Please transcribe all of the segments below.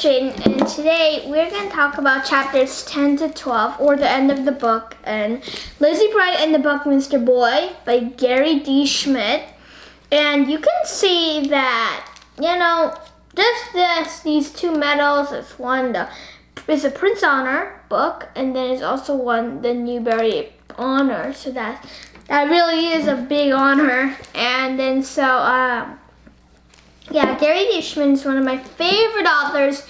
And today we're going to talk about chapters 10 to 12, or the end of the book, and Lizzie Bright and the Buckminster Boy by Gary D. Schmidt. And you can see that, these two medals. It's one is a Prince Honor book, and then it's also one the Newbery Honor. So that really is a big honor. And then Gary D. Schmidt is one of my favorite authors.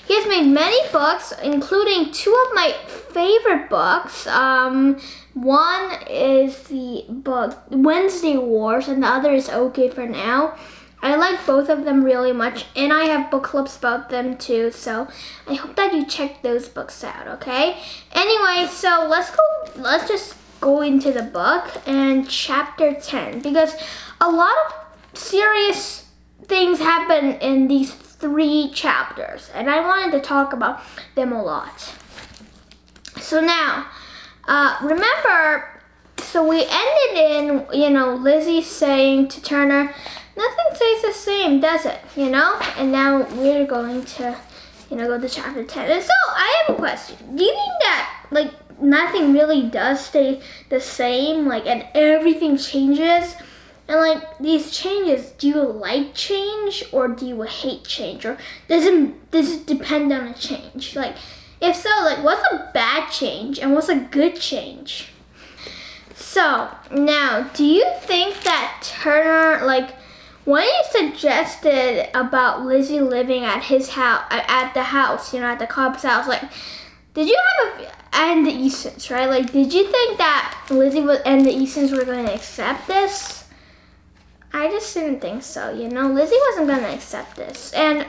He has made many books, including two of my favorite books. One is the book Wednesday Wars, and the other is Okay for Now. I like both of them really much, and I have book clubs about them too, so I hope that you check those books out, okay? Anyway, so let's just go into the book and chapter 10, because a lot of serious things happen in these 3 chapters, and I wanted to talk about them a lot. So now, remember, so we ended in, Lizzie saying to Turner, nothing stays the same, does it, And now we're going to, go to chapter 10. And so I have a question. Do you think that, nothing really does stay the same, and everything changes? And these changes, do you like change or do you hate change? Or does it depend on a change? If so, what's a bad change and what's a good change? So now, do you think that Turner, when he suggested about Lizzie living at his house, at the house, at the Cobb's house, did you and the Eastons, right? Did you think that Lizzie and the Eastons were going to accept this? I just didn't think so, Lizzie wasn't going to accept this. And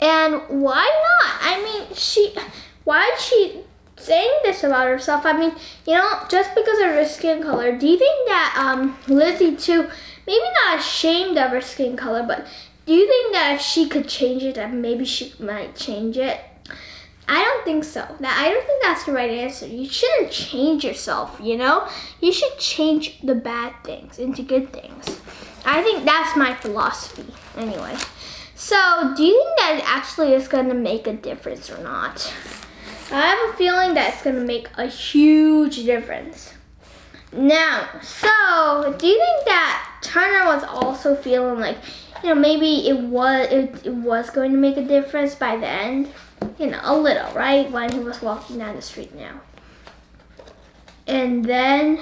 why not? I mean, why is she saying this about herself? I mean, just because of her skin color, do you think that Lizzie too, maybe not ashamed of her skin color, but do you think that if she could change it, that maybe she might change it? I don't think so. I don't think that's the right answer. You shouldn't change yourself, You should change the bad things into good things. I think that's my philosophy, anyway. So, do you think that it actually is going to make a difference or not? I have a feeling that it's going to make a huge difference. Now, so, do you think that Turner was also feeling maybe it was going to make a difference by the end? A little, right? When he was walking down the street now. And then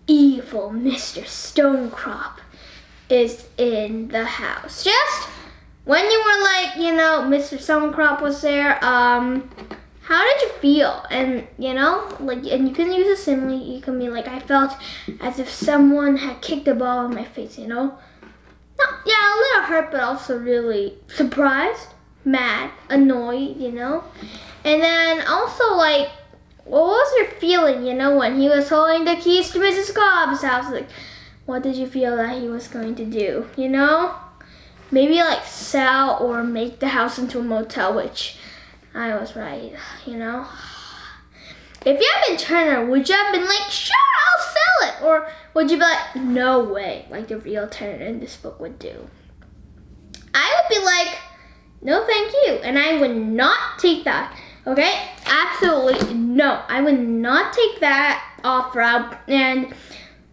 evil Mr. Stonecrop is in the house. Just when you were Mr. Stonecrop was there, how did you feel? And, and you can use a simile. You can be I felt as if someone had kicked a ball in my face, No, yeah, a little hurt, but also really surprised, mad, annoyed, And then also, what was your feeling, when he was holding the keys to Mrs. Cobb's house? What did you feel that he was going to do, Maybe, sell or make the house into a motel, which I was right, If you had been Turner, would you have been sure, I'll sell it? Or would you be no way, the real Turner in this book would do? I would be no thank you, and I would not take that, okay? Absolutely no, I would not take that offer out. And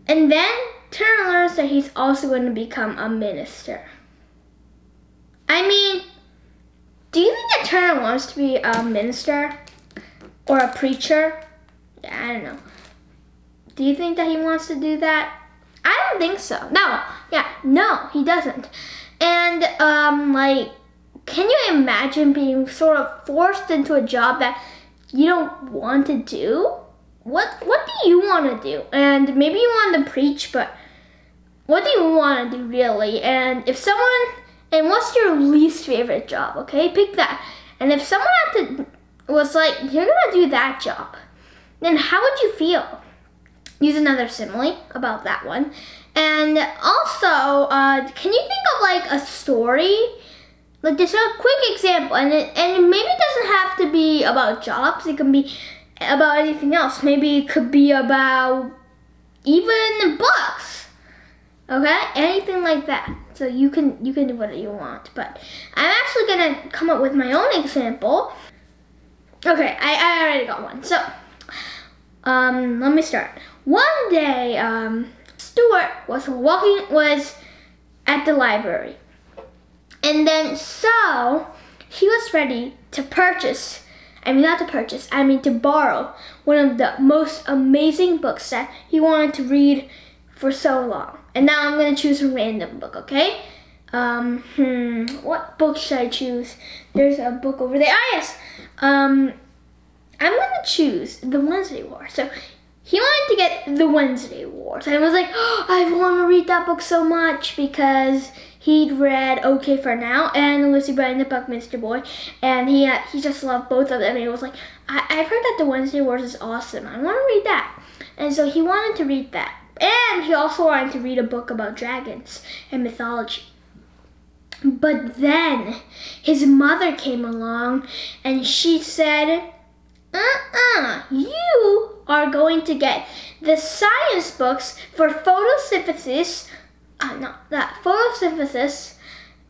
then Turner learns that he's also going to become a minister. I mean, do you think that Turner wants to be a minister or a preacher? Yeah, I don't know. Do you think that he wants to do that? I don't think so. No, he doesn't. And can you imagine being sort of forced into a job that you don't want to do? What do you want to do? And maybe you want to preach, but what do you want to do really? And what's your least favorite job? Okay, pick that. And if someone was like, you're gonna do that job, then how would you feel? Use another simile about that one. And also, can you think of like a story? Like just a quick example, and maybe it doesn't have to be about jobs. It can be about anything else. Maybe it could be about even books. Okay, anything like that. So you can do whatever you want. But I'm actually gonna come up with my own example. Okay, I already got one. So let me start. One day, Stuart was at the library. And then so he was ready to borrow one of the most amazing books that he wanted to read for so long. And now I'm gonna choose a random book, okay? What book should I choose? There's a book over there. Ah, yes. I'm gonna choose The Wednesday War. So he wanted to get The Wednesday Wars. And I was like, oh, I want to read that book so much because he'd read Okay for Now and Lizzie and the Buckminster Boy. And he just loved both of them. And he was like, I've heard that The Wednesday Wars is awesome. I want to read that. And so he wanted to read that. And he also wanted to read a book about dragons and mythology. But then his mother came along and she said, you are going to get the science books for photosynthesis,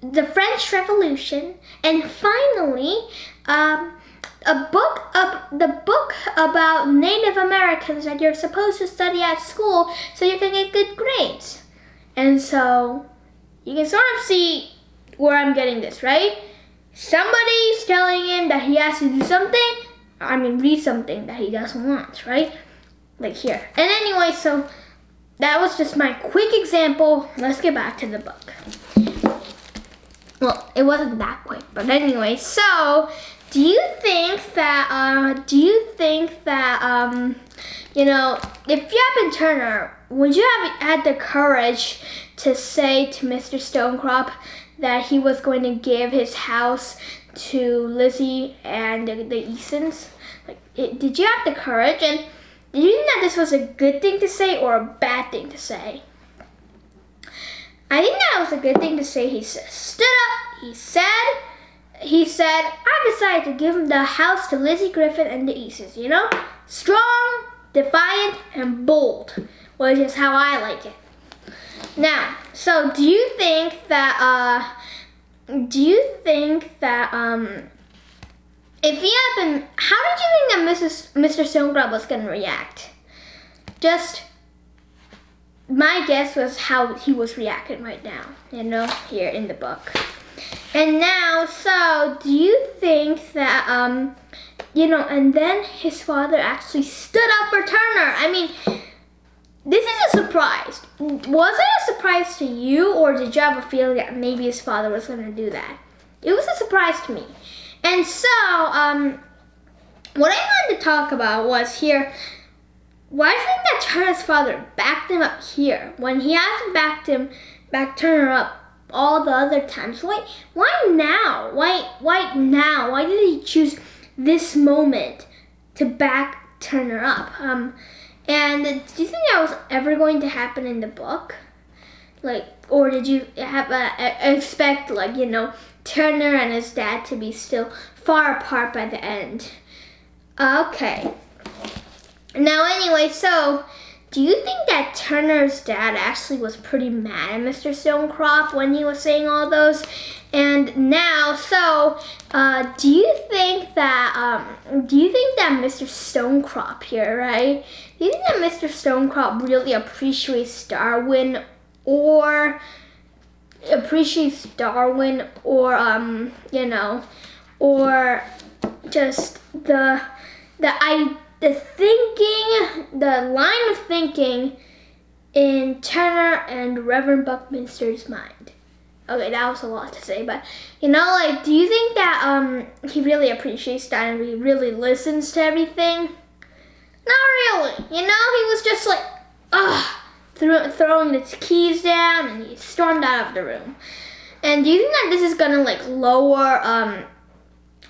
the French Revolution, and finally, the book about Native Americans that you're supposed to study at school so you can get good grades. And so you can sort of see where I'm getting this, right? Somebody's telling him that he has to do something. Read something that he doesn't want, right? Like here. And anyway, so that was just my quick example. Let's get back to the book. Well, it wasn't that quick, but anyway, so do you think that, if you had been Turner, would you have had the courage to say to Mr. Stonecrop that he was going to give his house to Lizzie and the Eastons? Did you have the courage? And did you think that this was a good thing to say or a bad thing to say? I think that was a good thing to say. He stood up. He said, I decided to give him the house to Lizzie Griffin and the Eastons. Strong, defiant, and bold, which is how I like it. Now, so do you think that if he had been, how did you think that Mr. Stonecrop was going to react? Just, my guess was how he was reacting right now, here in the book. And now, so, do you think that, and then his father actually stood up for Turner? This is a surprise. Was it a surprise to you, or did you have a feeling that maybe his father was going to do that? It was a surprise to me. And so, what I wanted to talk about was here, why do you think that Turner's father backed him up here when he hasn't backed Turner up all the other times? Why now? Why now? Why did he choose this moment to back Turner up? And do you think that was ever going to happen in the book? Or did you expect, Turner and his dad to be still far apart by the end? Okay. Now, anyway, so do you think that Turner's dad actually was pretty mad at Mr. Stonecrop when he was saying all those? And now, so do you think that Mr. Stonecrop here, right? Do you think that Mr. Stonecrop really appreciates Darwin, or just the line of thinking in Turner and Reverend Buckminster's mind? Okay, that was a lot to say, but you know, like, do you think that he really appreciates that and he really listens to everything? Not really. You know, he was just like, throwing the keys down, and he stormed out of the room. And do you think that this is gonna like lower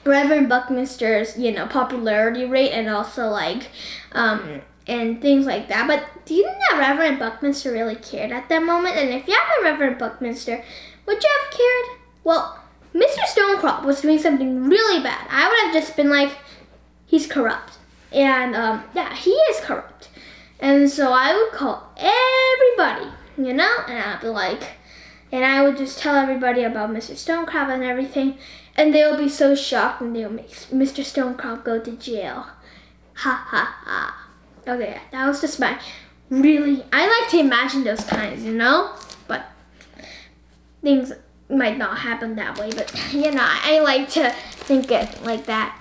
Reverend Buckminster's, you know, popularity rate, and also like and things like that? But do you think that Reverend Buckminster really cared at that moment? And if you have a Reverend Buckminster, would you have cared? Well, Mr. Stonecrop was doing something really bad. I would have just been like, he's corrupt. And yeah, he is corrupt. And so I would call everybody, you know, and I'd be like, and I would just tell everybody about Mr. Stonecrop and everything, and they'll be so shocked when they'll make Mr. Stonecrop go to jail. Ha ha ha. Okay, that was just my I like to imagine those kinds, you know? But things might not happen that way, but you know, I like to think it like that.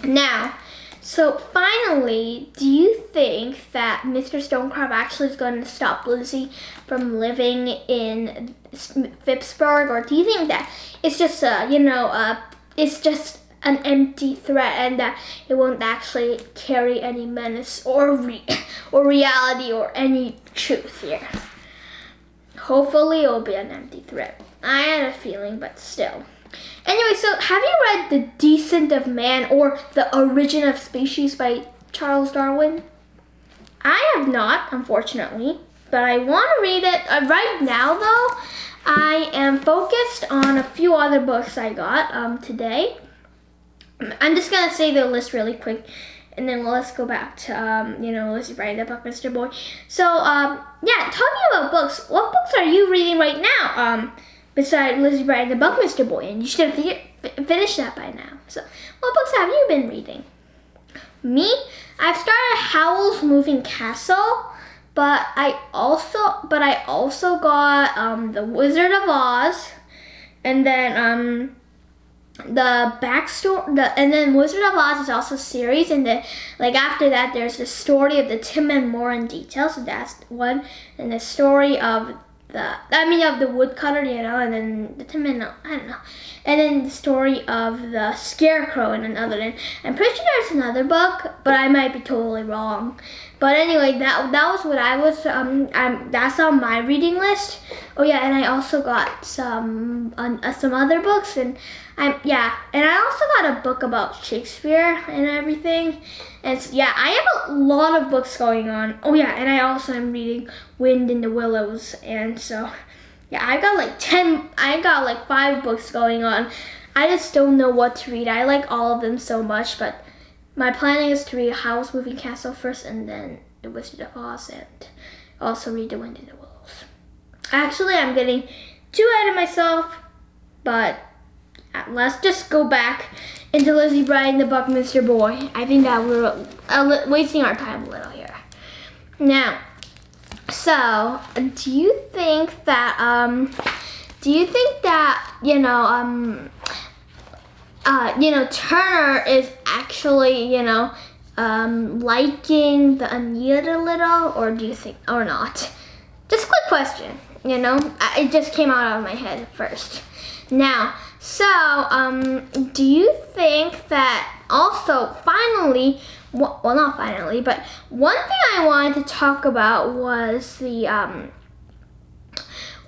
Now, so finally, do you think that Mr. Stonecrop actually is going to stop Lizzie from living in Phippsburg, or do you think that it's just it's just an empty threat and that it won't actually carry any menace or reality or any truth here? Hopefully, it'll be an empty threat. I had a feeling, but still. Anyway, so have you read The Descent of Man or The Origin of Species by Charles Darwin? I have not, unfortunately, but I want to read it. Right now, though, I am focused on a few other books I got today. I'm just going to say the list really quick, and then let's go back to, Lizzie Bryant, the Buckminster Boy. So, yeah, talking about books, what books are you reading right now? Besides Lizzie Bryant, the Buckminster Boy, and you should have finished that by now. So, what books have you been reading? Me? I've started Howl's Moving Castle, but I also got The Wizard of Oz, and then the backstory. And then Wizard of Oz is also a series, and then like after that, there's the story of the Tim and Moran details. So that's one, and the story of the woodcutter, and then the Tim and I don't know, and then the story of the Scarecrow and another. And I'm pretty sure there's another book, but I might be totally wrong. But anyway, that was what I was. That's on my reading list. Oh yeah, and I also got some other books, and and I also got a book about Shakespeare and everything. And so, yeah, I have a lot of books going on. Oh yeah, and I also am reading Wind in the Willows, and so yeah, I got like 5 books going on. I just don't know what to read. I like all of them so much, but my planning is to read Howl's Moving Castle first, and then The Wizard of Oz, and also read The Wind in the Willows. Actually, I'm getting too ahead of myself, but let's just go back into Lizzie Bryant, the Buckminster Boy. I think that we're wasting our time a little here. Now, so do you think that Turner is actually liking the Anita a little, or do you think, or not? Just a quick question. It just came out of my head first. Now, so do you think that also finally, well, not finally, but one thing I wanted to talk about was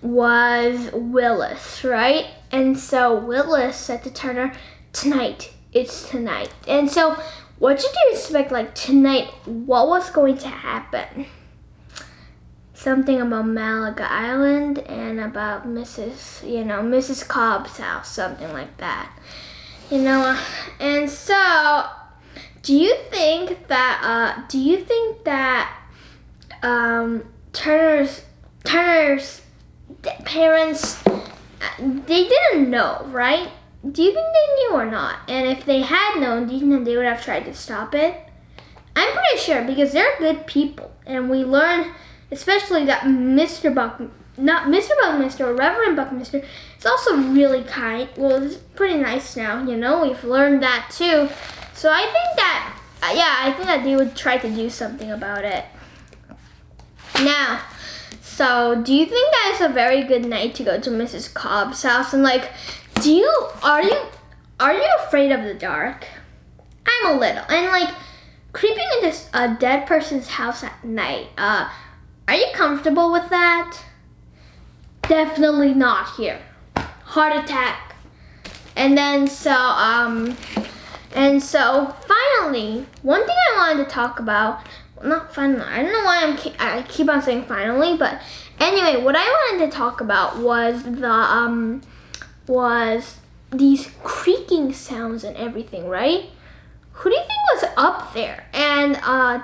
was Willis, right? And so Willis said to Turner, "Tonight, it's tonight." And so what did you expect, like tonight, what was going to happen? Something about Malaga Island and about Mrs. Cobb's house, something like that. And so do you think that Turner's parents, they didn't know, right? Do you think they knew or not? And if they had known, do you think they would have tried to stop it? I'm pretty sure, because they're good people, and we learn, especially that Reverend Buckminster is also really kind. Well, it's pretty nice now, we've learned that too. So I think that, they would try to do something about it. Now, So, do you think that is a very good night to go to Mrs. Cobb's house? And like, are you afraid of the dark? I'm a little. And like, creeping into a dead person's house at night, are you comfortable with that? Definitely not here. Heart attack. And then so finally, one thing I wanted to talk about, not finally, I don't know why I keep on saying finally, but anyway, what I wanted to talk about was was these creaking sounds and everything, right? Who do you think was up there? And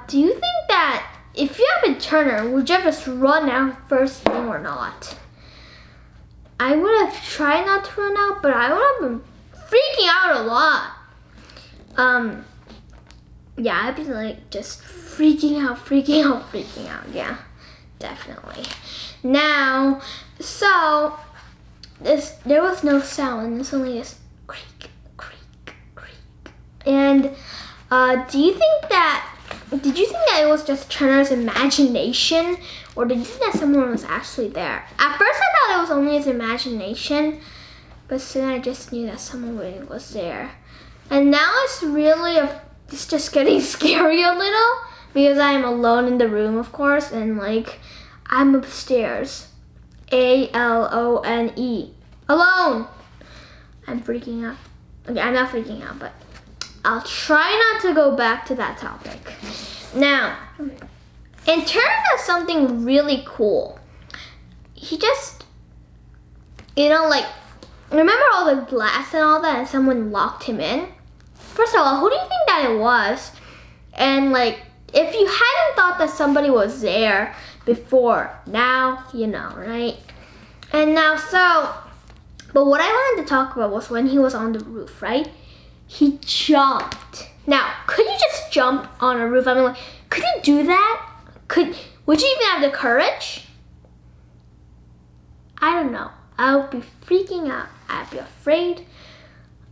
do you think that if you have a Turner, would you just run out first thing or not? I would have tried not to run out, but I would have been freaking out a lot. Yeah, I'd be like just freaking out. Yeah, definitely. Now, so there was no sound. There's only this creak, creak, creak. And did you think that it was just Turner's imagination, or did you think that someone was actually there? At first, I thought it was only his imagination, but soon I just knew that someone really was there. And now it's just getting scary a little because I am alone in the room, of course, and like I'm upstairs. ALONE. Alone. I'm freaking out. Okay, I'm not freaking out, but I'll try not to go back to that topic. Now, and Turner does something really cool. He just, like, remember all the glass and all that, and someone locked him in? First of all, who do you think that it was? And like, if you hadn't thought that somebody was there before, now you know, right? And now, but what I wanted to talk about was when he was on the roof, right? He jumped. Now, could you just jump on a roof? I mean, like, could you do that? Would you even have the courage? I don't know. I would be freaking out. I'd be afraid.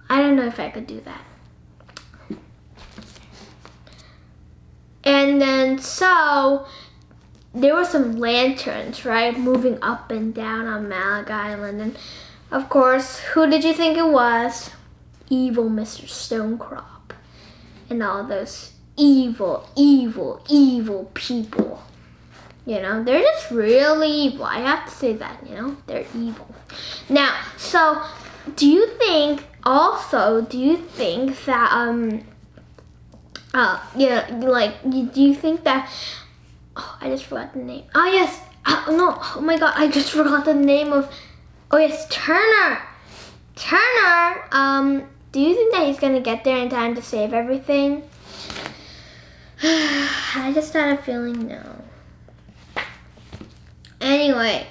I don't know if I could do that. And then, so there were some lanterns, right, moving up and down on Malaga Island. And of course, who did you think it was? Evil Mr. Stonecrop. And all those evil people. They're just really evil. I have to say that, they're evil. Now, so do you think that, do you think that, I just forgot the name. Oh, yes. No. Oh, my God. I just forgot the name of, yes, Turner. Do you think that he's going to get there in time to save everything? I just had a feeling no. Anyway,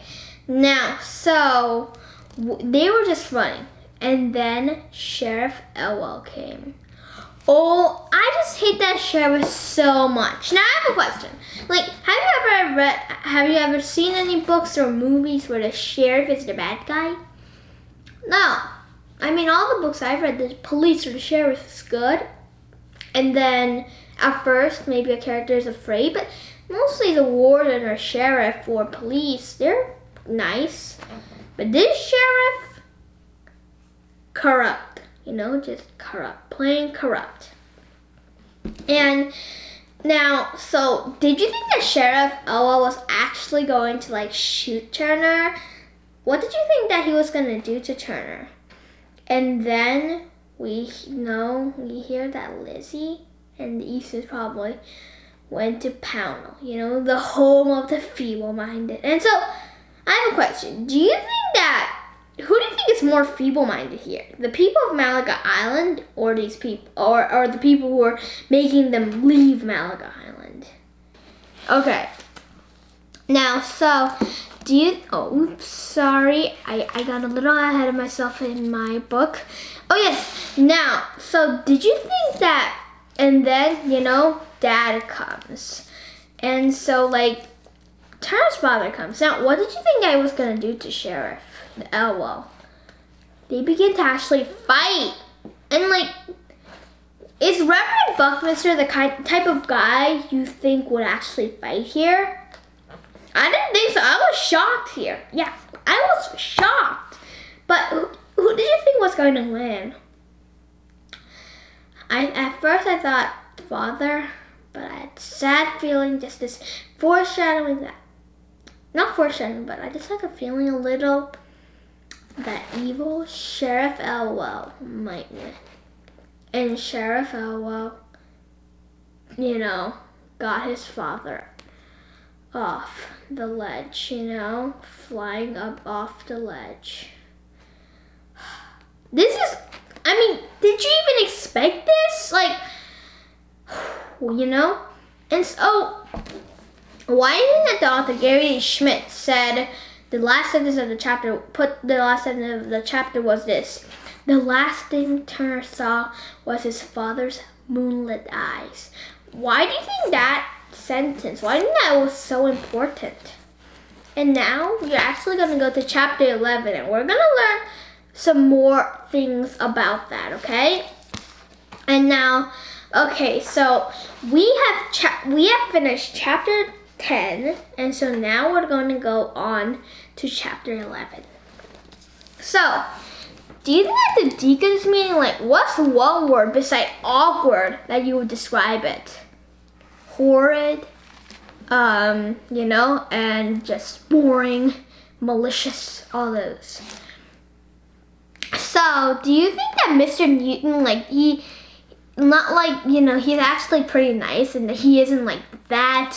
now, so they were just running. And then Sheriff Elwell came. Oh, I just hate that sheriff so much. Now I have a question. Like, have you ever seen any books or movies where the sheriff is the bad guy? No. I mean, all the books I've read, the police or the sheriff is good. And then at first, maybe a character is afraid, but mostly the warden or sheriff or police, they're nice. But this sheriff, corrupt. Just corrupt, plain corrupt. And now, so did you think that Sheriff Elwell was actually going to like shoot Turner? What did you think that he was going to do to Turner? And then we hear that Lizzie and the Easters probably went to Pownell, the home of the feeble-minded. And so I have a question. Who do you think is more feeble-minded here? The people of Malaga Island or these people, or the people who are making them leave Malaga Island? Okay. Now, so, oops, sorry. I got a little ahead of myself in my book. Oh, yes. Now, so did you think that, and then, Dad comes. And so, like, Turner's father comes. Now, what did you think I was going to do to Sheriff Elwell? They begin to actually fight. And, like, is Reverend Buckminster the type of guy you think would actually fight here? I didn't think so. I was shocked here. Yeah, I was shocked. But who did you think was going to win? At first I thought father, but I had a sad feeling, just this foreshadowing that, not foreshadowing, but I just had a feeling a little that evil Sheriff Elwell might win. And Sheriff Elwell, you know, got his father off the ledge, you know, flying up off the ledge. This is, I mean, did you even expect this? Like, you know? And so, why isn't it the author, Gary D. Schmidt, said the last sentence of the chapter, was this: the last thing Turner saw was his father's moonlit eyes. Why do you think that sentence, why do you think that was so important? And now we're actually going to go to chapter 11, and we're going to learn some more things about that, okay? And now, okay, so we have finished chapter 10, and so now we're going to go on to chapter 11. So, do you think that the deacons meeting, like, what's one word beside awkward that you would describe it? Horrid, you know, and just boring, malicious, all those. So, do you think that Mr. Newton, like, he's actually pretty nice, and that he isn't, like, that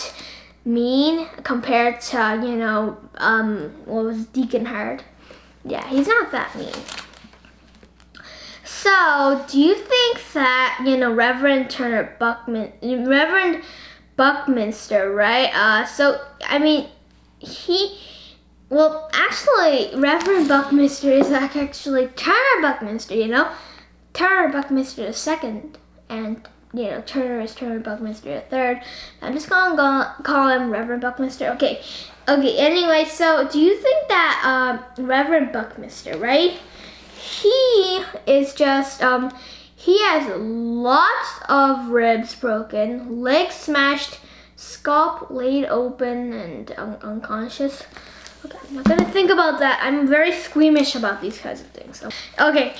mean compared to, you know, what was Deacon Hurd? Yeah, he's not that mean. So, do you think that, you know, Reverend Buckminster, right? So, I mean, actually, Reverend Buckminster is like actually Turner Buckminster, you know? Turner Buckminster II, and, you know, Turner is Turner Buckminster III. I'm just gonna call him Reverend Buckminster. Okay, anyway, so do you think that Reverend Buckminster, right? He is just, he has lots of ribs broken, legs smashed, scalp laid open, and unconscious. Okay, I'm not gonna think about that. I'm very squeamish about these kinds of things. So. Okay,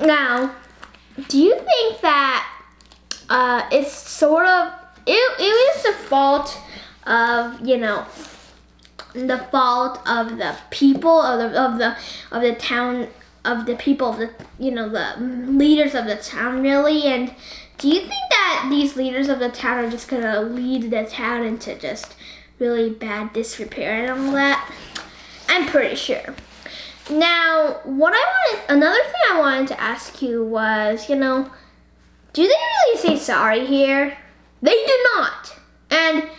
now, do you think that it's sort of, it was the fault of, you know, the fault of the people of the town, of the people of the, you know, the leaders of the town, really? And do you think that these leaders of the town are just gonna lead the town into just really bad disrepair and all that? I'm pretty sure. Now, another thing I wanted to ask you was, you know, do they really say sorry here? They do not. And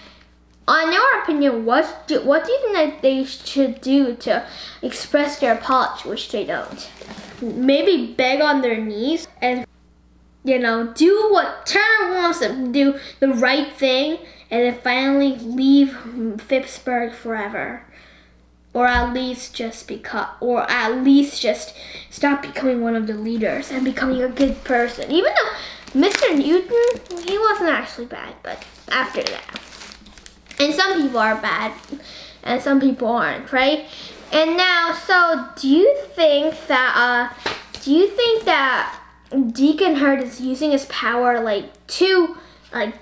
on your opinion, what do you think that they should do to express their apology, which they don't? Maybe beg on their knees and, you know, do what Turner wants them to do, the right thing, and then finally leave Phippsburg forever. Or at least just stop becoming one of the leaders and becoming a good person. Even though Mr. Newton, he wasn't actually bad, but after that. And some people are bad, and some people aren't, right? And now, so do you think that Deacon Hurd is using his power too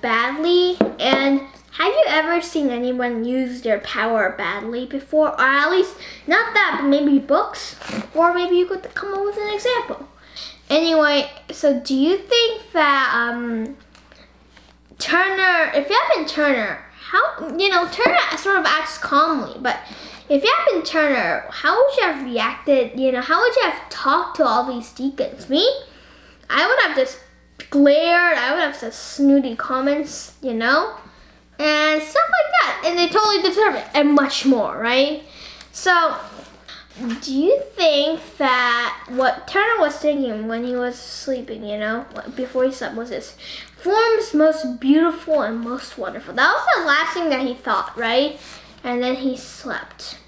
badly? And have you ever seen anyone use their power badly before? Or at least not that, but maybe books, or maybe you could come up with an example. Anyway, so do you think that Turner, if you had been Turner, Turner sort of acts calmly, but if you had been Turner, how would you have reacted? How would you have talked to all these deacons? Me? I would have just glared. I would have said snooty comments, and stuff like that. And they totally deserve it, and much more, right? So, do you think that what Turner was thinking when he was sleeping, before he slept, was this: form's most beautiful and most wonderful? That was the last thing that he thought, right? And then he slept.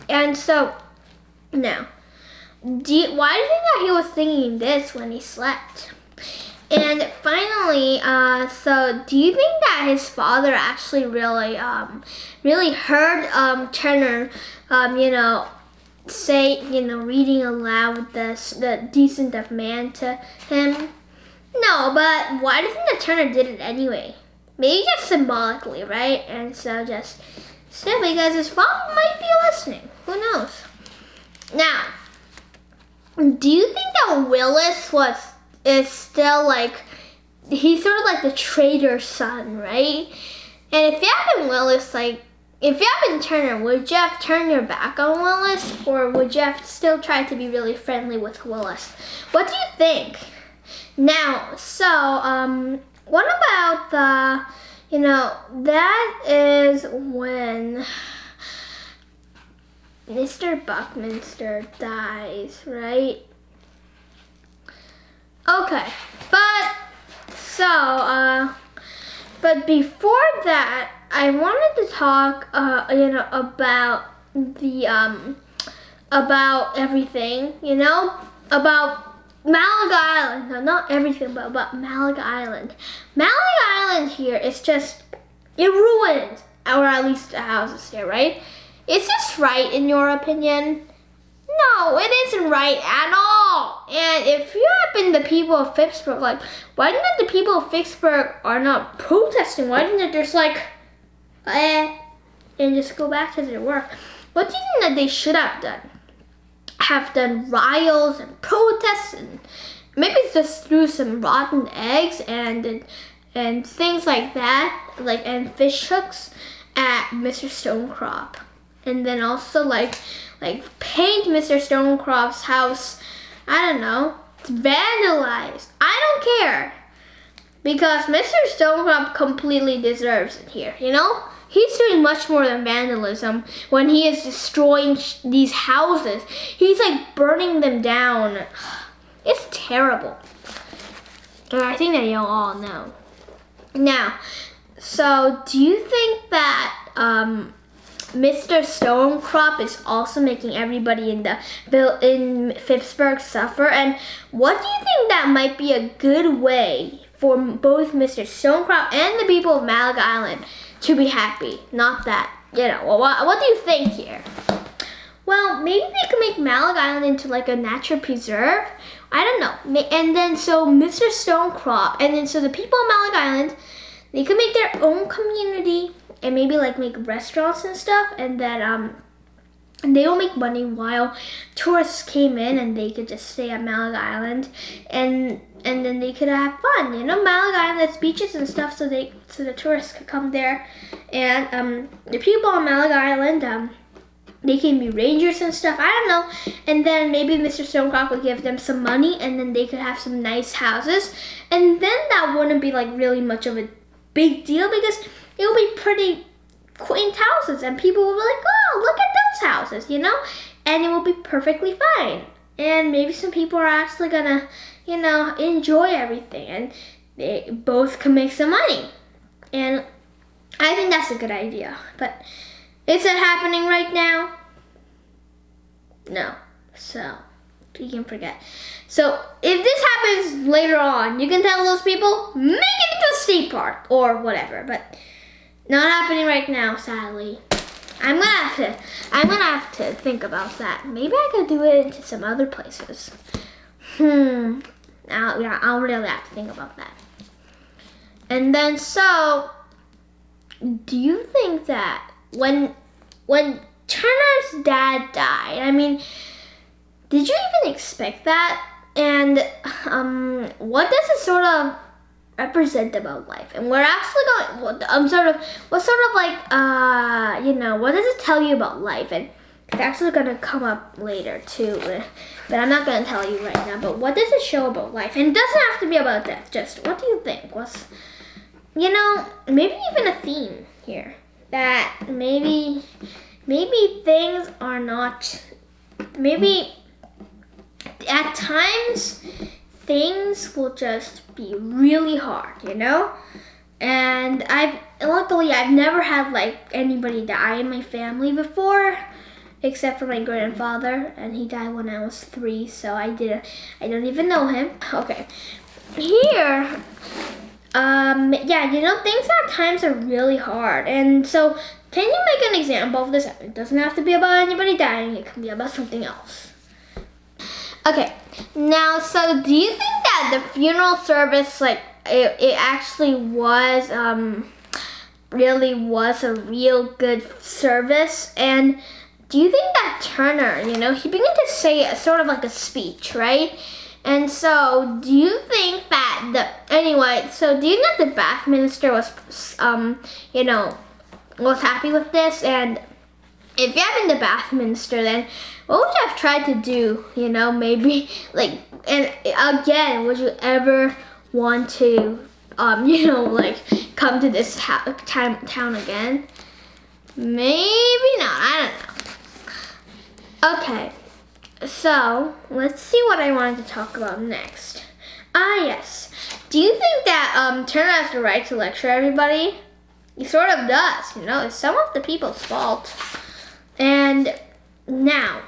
And so, now, why do you think that he was thinking this when he slept? And finally, so do you think that his father actually really heard Turner, say, reading aloud the Descent of Man to him? No, but why do you think that Turner did it anyway? Maybe just symbolically, right? And so just simply because his father might be listening. Who knows? Now, do you think that Willis is still like, he's sort of like the traitor's son, right? And if you had been Willis, like, if you had been Turner, would you have turned your back on Willis, or would you have still tried to be really friendly with Willis? What do you think? Now, so, what about that is when Mr. Buckminster dies, right? Okay, but before that, I wanted to talk, about about everything, about Malaga Island. No, not everything, but about Malaga Island. Malaga Island here is just, it ruined, or at least the houses here, right? Is this right in your opinion? No, it isn't right at all. And if you have been the people of Phippsburg, like, why didn't the people of Phippsburg are not protesting? Why didn't they just like, and just go back to their work? What do you think that they should have done? Have done riots and protests, and maybe just threw some rotten eggs and things like that, like, and fish hooks at Mr. Stonecrop, and then also like paint Mr. Stonecrop's house. I don't know, it's vandalized. I don't care, because Mr. Stonecrop completely deserves it here. He's doing much more than vandalism when he is destroying these houses. He's like burning them down. It's terrible. And I think that you all know. Now, so do you think that Mr. Stonecrop is also making everybody in Phippsburg suffer? And what do you think that might be a good way for both Mr. Stonecrop and the people of Malaga Island to be happy? Not that, what do you think here? Well, maybe they could make Malaga Island into like a natural preserve. I don't know. And then so Mr. Stonecrop, and then so the people of Malaga Island, they could make their own community and maybe like make restaurants and stuff, and then they will make money while tourists came in, and they could just stay at Malaga Island, and then they could have fun. Malaga Island has beaches and stuff, so the tourists could come there, and the people on Malaga Island, they can be rangers and stuff. I don't know. And then maybe Mr. Stonecrop would give them some money, and then they could have some nice houses, and then that wouldn't be like really much of a big deal, because it will be pretty quaint houses, and people will be like, oh, look at those houses, and it will be perfectly fine. And maybe some people are actually gonna, enjoy everything, and they both can make some money. And I think that's a good idea. But is it happening right now? No. So you can forget. So if this happens later on, you can tell those people, make it into a state park or whatever. But not happening right now, sadly. I'm gonna have to think about that. Maybe I could do it into some other places. I'll really have to think about that. And then so, do you think that when Turner's dad died, I mean, did you even expect that? And what does it sort of represent about life? And we're actually going, what does it tell you about life? And it's actually going to come up later too, but I'm not going to tell you right now. But what does it show about life? And it doesn't have to be about death. Just what do you think? Maybe even a theme here, that maybe things are not, maybe at times things will just be really hard, And luckily I've never had like anybody die in my family before, except for my grandfather, and he died when I was 3, so I don't even know him. Okay. here, yeah, you know, things at times are really hard. And so, can you make an example of this? It doesn't have to be about anybody dying. It can be about something else. Okay, now, so do you think that the funeral service, like, it actually was, really was a real good service? And do you think that Turner, you know, he began to say sort of like a speech, right? And so, do you think that anyway, so do you think that the Buckminster was, you know, was happy with this? And if you have been to Buckminster, then what would you have tried to do? You know, maybe, like, and again, would you ever want to, you know, like, come to this town again? Maybe not, I don't know. Okay. So, let's see what I wanted to talk about next. Yes. Do you think that Turner has the right to lecture everybody? He sort of does, you know. It's some of the people's fault. And now,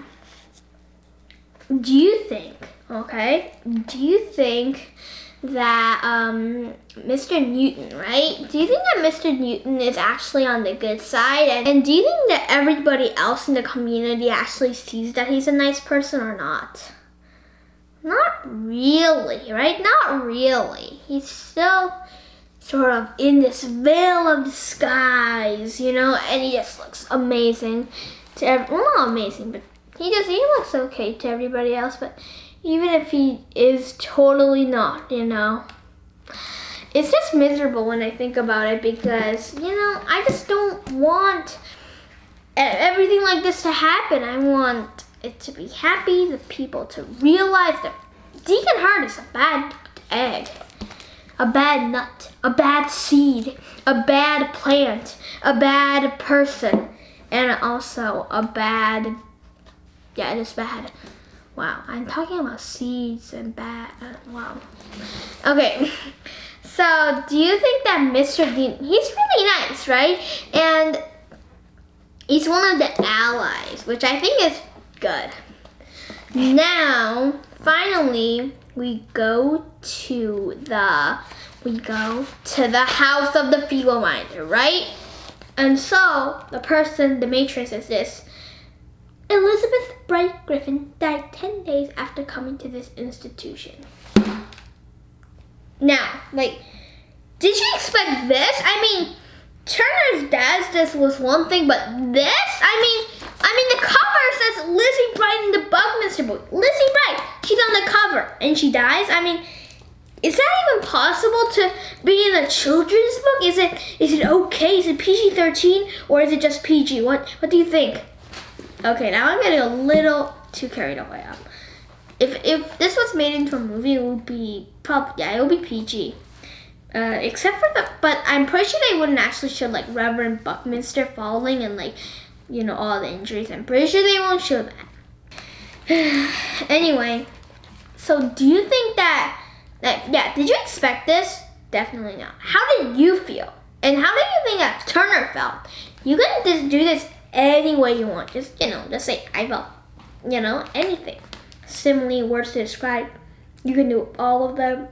do you think that Mr. Newton, right? Do you think that Mr. Newton is actually on the good side? And do you think that everybody else in the community actually sees that he's a nice person or not? Not really, right? Not really. He's still sort of in this veil of disguise, you know, and he just looks amazing to well, not amazing, but he looks okay to everybody else, but even if he is totally not, you know. It's just miserable when I think about it because, you know, I just don't want everything like this to happen. I want it to be happy, the people to realize that Deacon Hart is a bad egg, a bad nut, a bad seed, a bad plant, a bad person, and also a bad, yeah, just bad. Wow, I'm talking about seeds and bad, wow. Okay, so do you think that Mr. Dean, he's really nice, right? And he's one of the allies, which I think is good. Now, finally, we go to the house of the feeble-minded, right? And so, the matron says this: Elizabeth Bright Griffin died 10 days after coming to this institution. Now, like, did you expect this? I mean, Turner's dad's this was one thing, but this? I mean, the cover says Lizzie Bright in the Buckminster book. Lizzie Bright, she's on the cover, and she dies? I mean, is that even possible to be in a children's book? Is it okay? Is it PG-13 or is it just PG? What do you think? Okay, now I'm getting a little too carried away. If this was made into a movie, it would be it would be PG. Except for but I'm pretty sure they wouldn't actually show like Reverend Buckminster falling and like, you know, all the injuries. I'm pretty sure they won't show that. Anyway, so do you think that did you expect this? Definitely not. How did you feel? And how do you think that Turner felt? You can just do this any way you want. Just, you know, just say, I felt, you know, anything. Simile, words to describe. You can do all of them.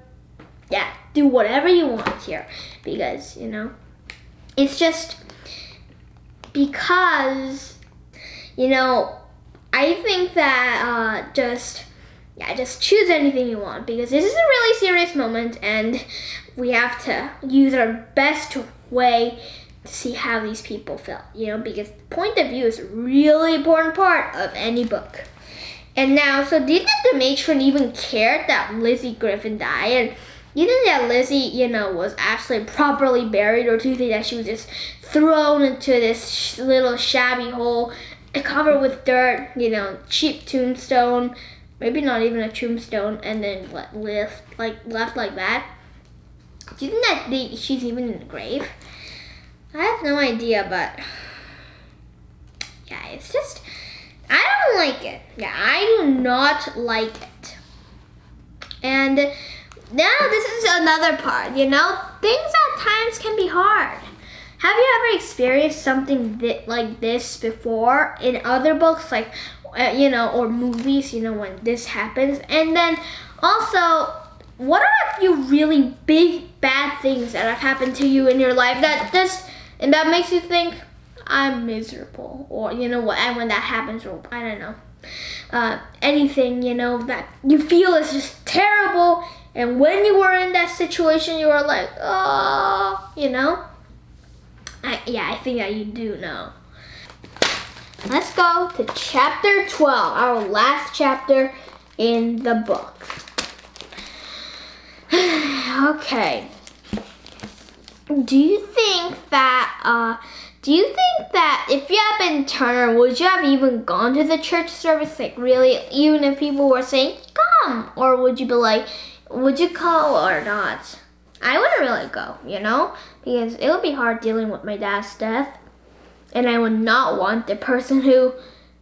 Yeah, do whatever you want here. Because, you know, it's just because, you know, I think that just choose anything you want, because this is a really serious moment and we have to use our best way to see how these people felt, you know, because point of view is a really important part of any book. And now, so do you think the matron even cared that Lizzie Griffin died? And do you think that Lizzie, you know, was actually properly buried, or do you think that she was just thrown into this little shabby hole, covered with dirt, you know, cheap tombstone, maybe not even a tombstone, and then left like that? Do you think that she's even in the grave? I have no idea, but yeah, it's just, I don't like it. Yeah, I do not like it. And now this is another part, you know? Things at times can be hard. Have you ever experienced something like this before in other books, like, you know, or movies, you know, when this happens? And then also, what are a few really big bad things that have happened to you in your life that makes you think I'm miserable, or you know what? And when that happens, or I don't know, anything that you feel is just terrible. And when you were in that situation, you were like, oh, I think that you do know. Let's go to chapter 12, our last chapter in the book. Okay. Do you think that if you had been Turner, would you have even gone to the church service? Like really, even if people were saying, come, or would you be like, would you go or not? I wouldn't really go, because it would be hard dealing with my dad's death. And I would not want the person who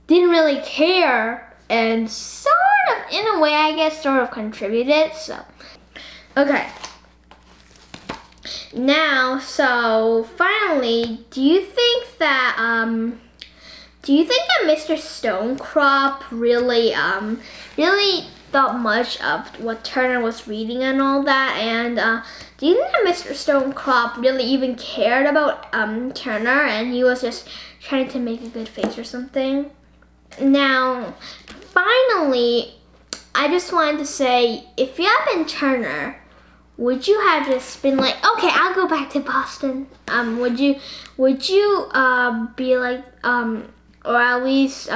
didn't really care and sort of, in a way, I guess, sort of contributed. So, okay. Now, so finally, do you think that Mr. Stonecrop really thought much of what Turner was reading and all that? And do you think that Mr. Stonecrop really even cared about Turner, and he was just trying to make a good face or something? Now, finally, I just wanted to say, if you had been Turner, would you have just been like, okay, I'll go back to Boston? Would you be like, or at least,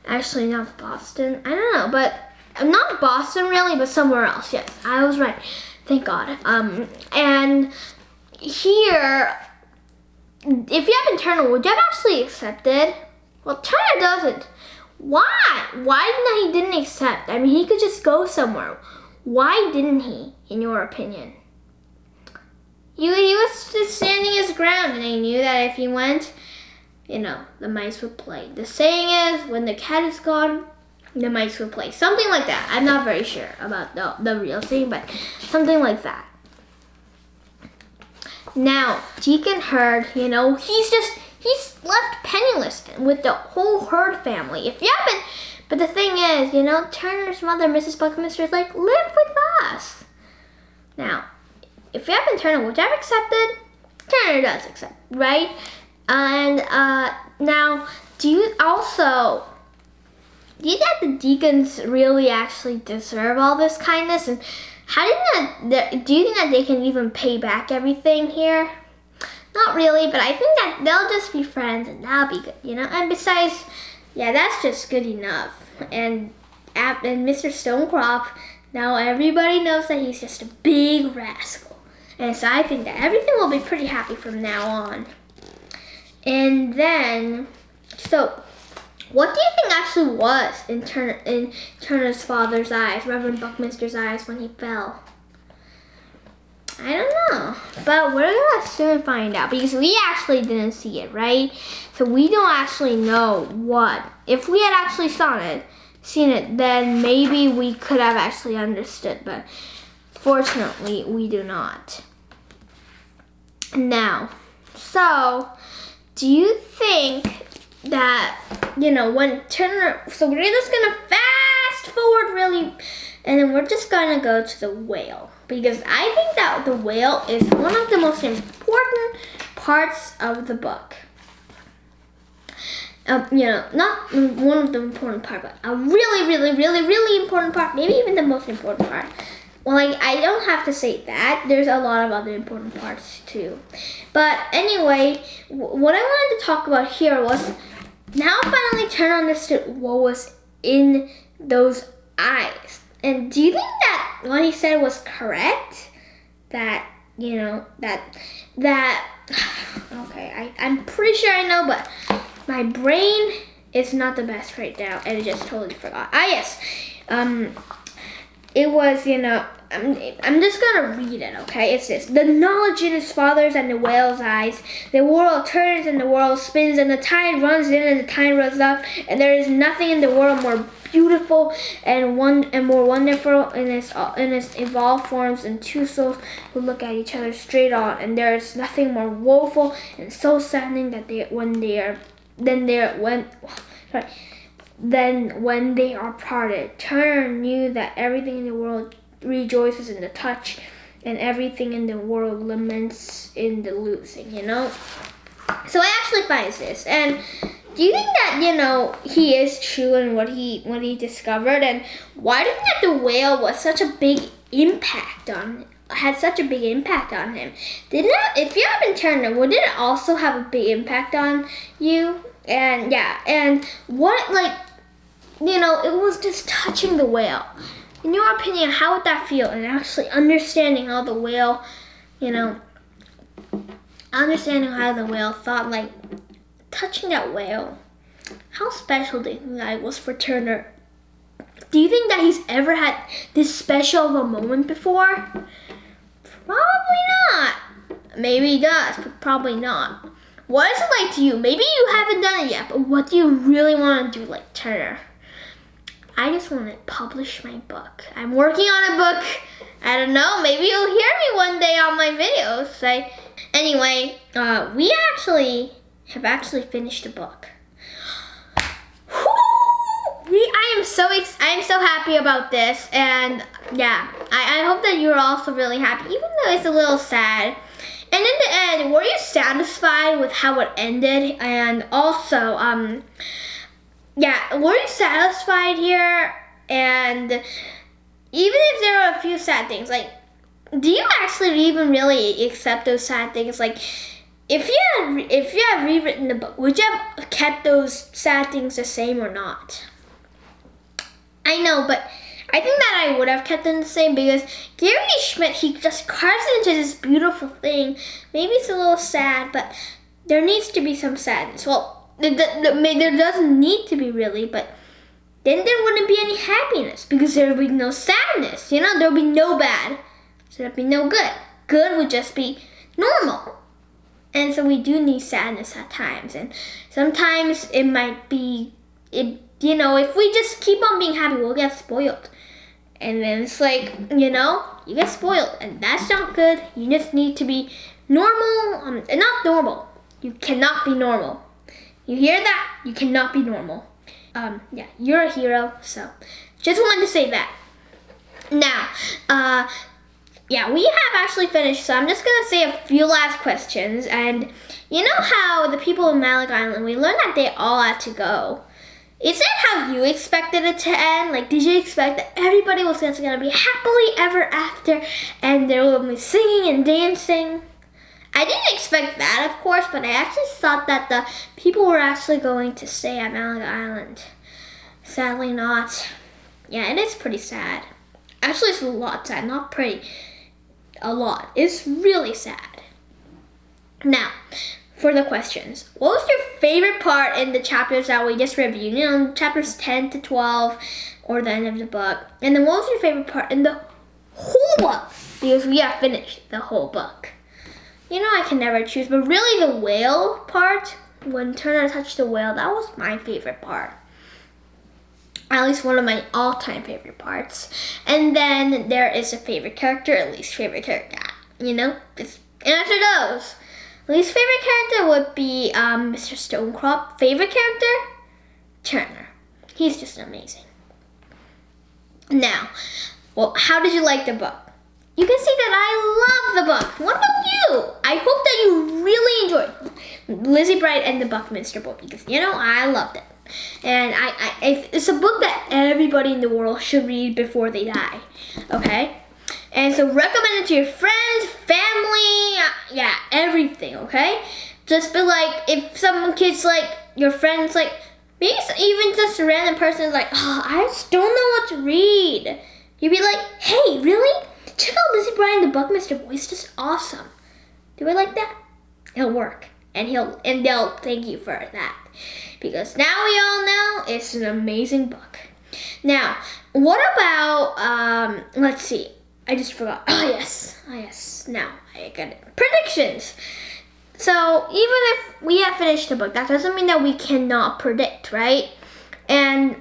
actually not Boston, I don't know, but not Boston really, but somewhere else. Yes, I was right. Thank God. And here, if you had been Turner, would you have actually accepted? Well, Turner doesn't. Why? Why didn't he accept? I mean, he could just go somewhere. Why didn't he, in your opinion? He was just standing his ground, and he knew that if he went, the mice would play. The saying is, when the cat is gone, the mice would play. Something like that. I'm not very sure about the real thing, but something like that. Now, Deacon Herd, he's left penniless with the whole Herd family. But the thing is, Turner's mother, Mrs. Buckminster, is like, live with us. Now, if you have been Turner, would you have accepted? Turner does accept, right? And now, do you think that the deacons really actually deserve all this kindness? And do you think that they can even pay back everything here? Not really, but I think that they'll just be friends, and that'll be good, And besides, yeah, that's just good enough. And Mr. Stonecrop, now everybody knows that he's just a big rascal. And so I think that everything will be pretty happy from now on. And then, so what do you think actually was in Turner's father's eyes, Reverend Buckminster's eyes, when he fell? I don't know, but we're gonna soon find out, because we actually didn't see it, right? So we don't actually know what. If we had actually seen it, then maybe we could have actually understood, but fortunately we do not. Now, so do you think that, when Turner, so we're just gonna fast forward really, and then we're just gonna go to the whale, because I think that the whale is one of the most important parts of the book. Not one of the important part, but a really, really, really, really important part, maybe even the most important part. Well, I don't have to say that. There's a lot of other important parts too. But anyway, what I wanted to talk about here was, now finally Turner understood what was in those eyes. And do you think that what he said was correct? That, okay, I'm pretty sure I know, but my brain is not the best right now, and I just totally forgot. Yes. It was, I'm just gonna read it, okay? It's this: the knowledge in his father's and the whale's eyes. The world turns and the world spins, and the tide runs in and the tide runs up, and there is nothing in the world more beautiful and more wonderful in its evolved forms and two souls who look at each other straight on, and there is nothing more woeful and so saddening when they are parted. Turner knew that everything in the world rejoices in the touch, and everything in the world laments in the losing, you know? So I actually find this, and do you think that, you know, he is true in what he discovered, and why do you think that the whale was such a big impact on had such a big impact on him? If you haven't turned it, would it also have a big impact on you? And yeah, and what, like, you know, it was just touching the whale. In your opinion, how would that feel? And actually understanding how the whale, you know, understanding how the whale thought, like, touching that whale, how special do you think that was for Turner? Do you think that he's ever had this special of a moment before? Probably not. Maybe he does, but probably not. What is it like to you? Maybe you haven't done it yet, but what do you really want to do like Turner? I just want to publish my book. I'm working on a book. I don't know, maybe you'll hear me one day on my videos. Anyway, we have actually finished the book. I am so happy about this, and yeah, I hope that you're also really happy, even though it's a little sad. And in the end, were you satisfied with how it ended? And also, yeah, were you satisfied here? And even if there are a few sad things, like, do you actually even really accept those sad things? Like, if you had rewritten the book, would you have kept those sad things the same or not? I know, but I think that I would have kept them the same, because Gary Schmidt, he just carves it into this beautiful thing. Maybe it's a little sad, but there needs to be some sadness. Well, there doesn't need to be really, but then there wouldn't be any happiness, because there would be no sadness. You know, there would be no bad, so there'd be no good. Good would just be normal. And so we do need sadness at times, and sometimes it might be, you know, if we just keep on being happy, we'll get spoiled. And then it's like, you know, you get spoiled, and that's not good. You just need to be normal, and not normal. You cannot be normal. You hear that? You cannot be normal. Yeah, you're a hero, so just wanted to say that. Now, yeah, we have actually finished, so I'm just gonna say a few last questions. And you know how the people in Malik Island, we learned that they all had to go. Is that how you expected it to end? Like, did you expect that everybody was just gonna be happily ever after, and they will be singing and dancing? I didn't expect that, of course, but I actually thought that the people were actually going to stay at Malik Island. Sadly not. Yeah, it is pretty sad. Actually, it's a lot sad, not pretty. A lot. It's really sad. Now, for the questions. What was your favorite part in the chapters that we just reviewed? You know, chapters 10 to 12, or the end of the book. And then what was your favorite part in the whole book? Because we have finished the whole book. You know, I can never choose, but really the whale part, when Turner touched the whale, that was my favorite part. At least one of my all-time favorite parts. And then there is a favorite character, at least favorite character. You know, just answer those. Least favorite character would be Mr. Stonecrop. Favorite character? Turner. He's just amazing. Now, well, how did you like the book? You can see that I love the book. What about you? I hope that you really enjoyed Lizzie Bright and the Buckminster book, because, you know, I loved it. And it's a book that everybody in the world should read before they die. Okay? And so recommend it to your friends, family, yeah, everything, okay? Just be like, if some kids, like, your friends, like, maybe even just a random person is like, oh, I just don't know what to read. You'd be like, hey, really? Check out Lizzie Bright and the Buckminster book. It's just awesome. Do it like that? It'll work. And they'll thank you for that. Because now we all know it's an amazing book. Now, what about, let's see. I just forgot. Oh, yes. Now, I got it. Predictions. So, even if we have finished the book, that doesn't mean that we cannot predict, right? And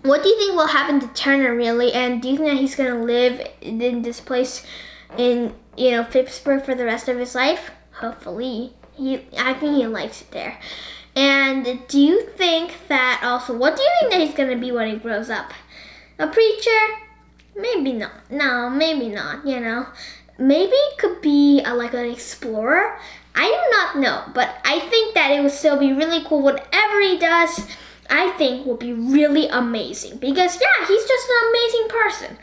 what do you think will happen to Turner, really? And do you think that he's going to live in this place in, you know, Phippsburg for the rest of his life? Hopefully. I think he likes it there. And do you think that also, what do you think that he's going to be when he grows up? A preacher? Maybe not. No, maybe not, you know. Maybe it could be like an explorer. I do not know, but I think that it would still be really cool. Whatever he does, I think will be really amazing. Because, yeah, he's just an amazing person.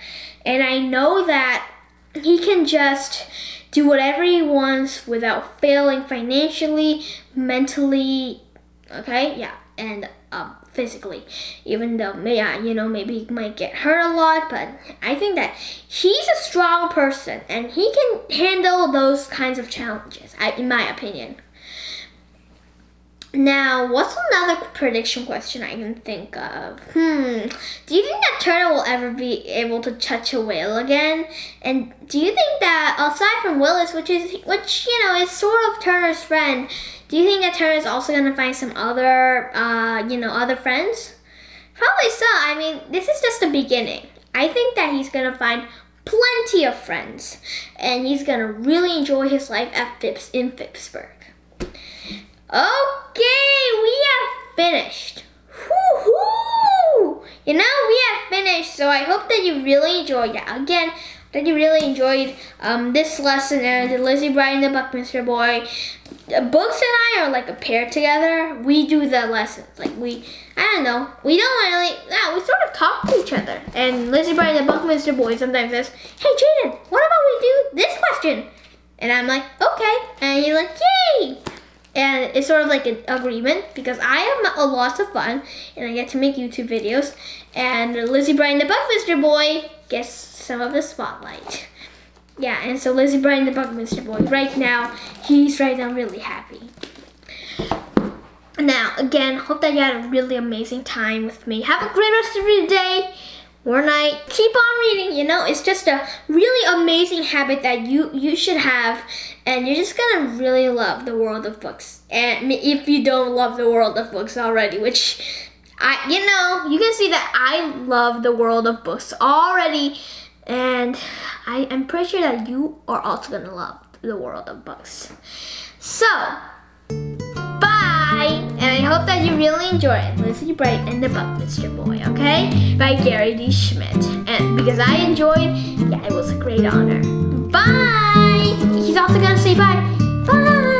And I know that he can just do whatever he wants without failing financially, mentally, okay? Yeah, and physically. Even though, yeah, you know, maybe he might get hurt a lot, but I think that he's a strong person and he can handle those kinds of challenges, in my opinion. Now, what's another prediction question I can think of? Do you think that Turner will ever be able to touch a whale again? And do you think that, aside from Willis, which you know, is sort of Turner's friend, do you think that Turner's also gonna find some other, other friends? Probably so. I mean, this is just the beginning. I think that he's gonna find plenty of friends, and he's gonna really enjoy his life in Phippsburg. Okay, we have finished. Woohoo! You know, we have finished, so I hope that you really enjoyed it. Again, that you really enjoyed this lesson and the Lizzie, Brian, the Buckminster Boy. Books and I are like a pair together. We do the lessons. Like we don't really, we sort of talk to each other. And Lizzie, Brian, the Buckminster Boy sometimes says, "Hey Jaden, what about we do this question?" And I'm like, "Okay." And he's like, "Yay!" And it's sort of like an agreement because I have a lot of fun and I get to make YouTube videos. And Lizzie, Brian, the Buckminster Boy gets some of the spotlight. Yeah, and so Lizzie, Brian, the Buckminster Boy, he's right now really happy. Now, again, hope that you had a really amazing time with me. Have a great rest of your day or night. Keep on reading, you know, it's just a really amazing habit that you should have. And you're just gonna really love the world of books. And if you don't love the world of books already, which you can see that I love the world of books already. And I'm pretty sure that you are also gonna love the world of books. So, bye! And I hope that you really enjoy it. Lizzie, Bright, and the Buckminster Boy, okay? By Gary D. Schmidt. And because I enjoyed, it was a great honor. Bye! He's also gonna say bye. Bye!